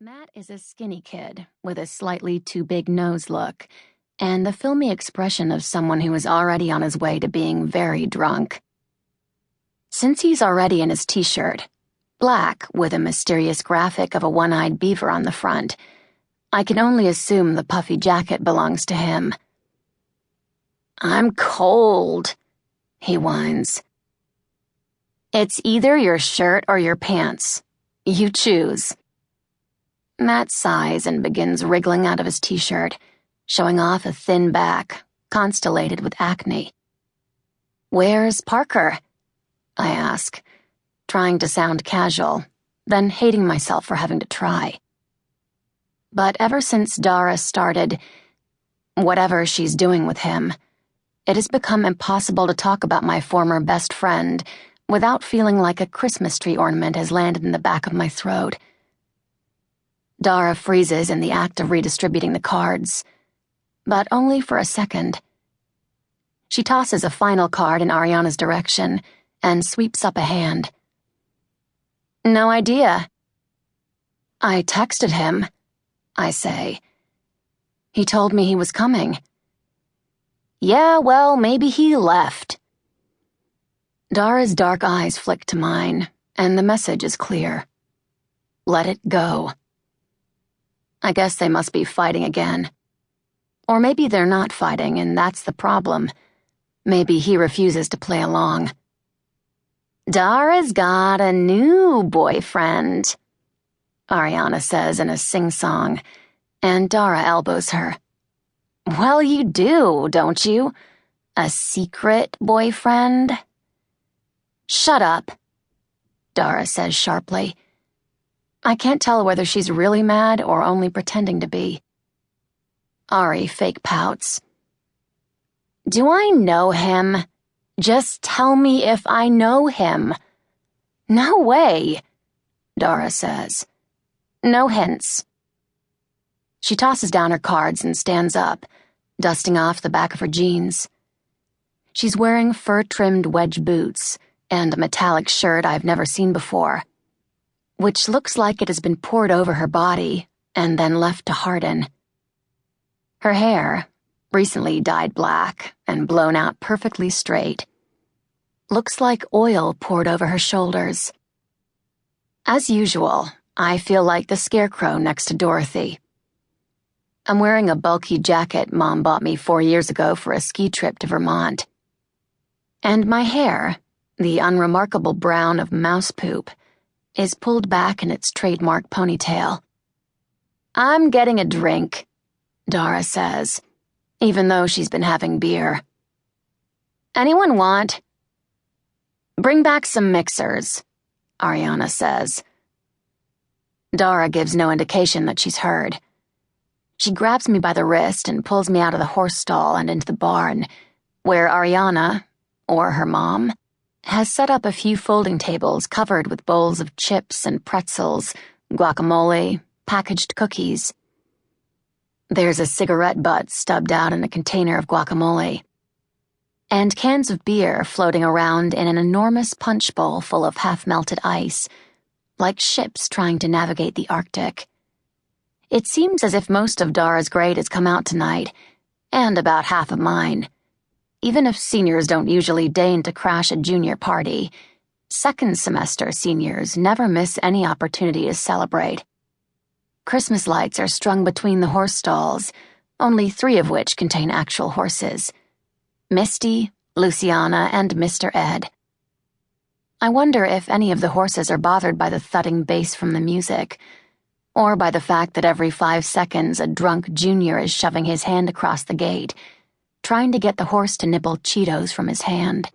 Matt is a skinny kid with a slightly too big nose look and the filmy expression of someone who is already on his way to being very drunk. Since he's already in his t-shirt, black with a mysterious graphic of a one-eyed beaver on the front, I can only assume the puffy jacket belongs to him. "I'm cold," he whines. "It's either your shirt or your pants. You choose." Matt sighs and begins wriggling out of his t-shirt, showing off a thin back, constellated with acne. "Where's Parker?" I ask, trying to sound casual, then hating myself for having to try. But ever since Dara started, whatever she's doing with him, it has become impossible to talk about my former best friend without feeling like a Christmas tree ornament has landed in the back of my throat. Dara freezes in the act of redistributing the cards, but only for a second. She tosses a final card in Ariana's direction and sweeps up a hand. "No idea." "I texted him," I say. "He told me he was coming." "Yeah, well, maybe he left." Dara's dark eyes flick to mine, and the message is clear. Let it go. I guess they must be fighting again. Or maybe they're not fighting, and that's the problem. Maybe he refuses to play along. "Dara's got a new boyfriend," Ariana says in a sing-song, and Dara elbows her. "Well, you do, don't you? A secret boyfriend?" "Shut up," Dara says sharply. I can't tell whether she's really mad or only pretending to be. Ari fake pouts. "Do I know him? Just tell me if I know him." "No way," Dara says. "No hints." She tosses down her cards and stands up, dusting off the back of her jeans. She's wearing fur-trimmed wedge boots and a metallic shirt I've never seen before, which looks like it has been poured over her body and then left to harden. Her hair, recently dyed black and blown out perfectly straight, looks like oil poured over her shoulders. As usual, I feel like the scarecrow next to Dorothy. I'm wearing a bulky jacket Mom bought me 4 years ago for a ski trip to Vermont. And my hair, the unremarkable brown of mouse poop, is pulled back in its trademark ponytail. "I'm getting a drink," Dara says, even though she's been having beer. "Anyone want?" "Bring back some mixers," Ariana says. Dara gives no indication that she's heard. She grabs me by the wrist and pulls me out of the horse stall and into the barn, where Ariana, or her mom, has set up a few folding tables covered with bowls of chips and pretzels, guacamole, packaged cookies. There's a cigarette butt stubbed out in a container of guacamole, and cans of beer floating around in an enormous punch bowl full of half-melted ice, like ships trying to navigate the Arctic. It seems as if most of Dara's grade has come out tonight, and about half of mine. Even if seniors don't usually deign to crash a junior party, second semester seniors never miss any opportunity to celebrate. Christmas lights are strung between the horse stalls, only 3 of which contain actual horses: Misty, Luciana, and Mr. Ed. I wonder if any of the horses are bothered by the thudding bass from the music, or by the fact that every 5 seconds a drunk junior is shoving his hand across the gate, trying to get the horse to nibble Cheetos from his hand.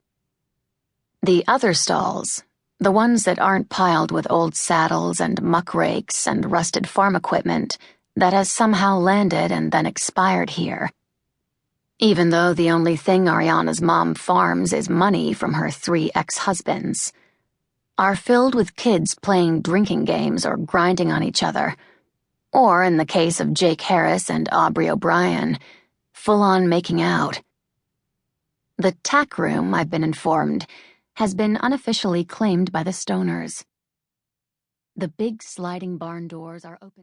The other stalls, the ones that aren't piled with old saddles and muck rakes and rusted farm equipment that has somehow landed and then expired here, even though the only thing Ariana's mom farms is money from her 3 ex-husbands, are filled with kids playing drinking games or grinding on each other, or, in the case of Jake Harris and Aubrey O'Brien, full-on making out. The tack room, I've been informed, has been unofficially claimed by the stoners. The big sliding barn doors are open.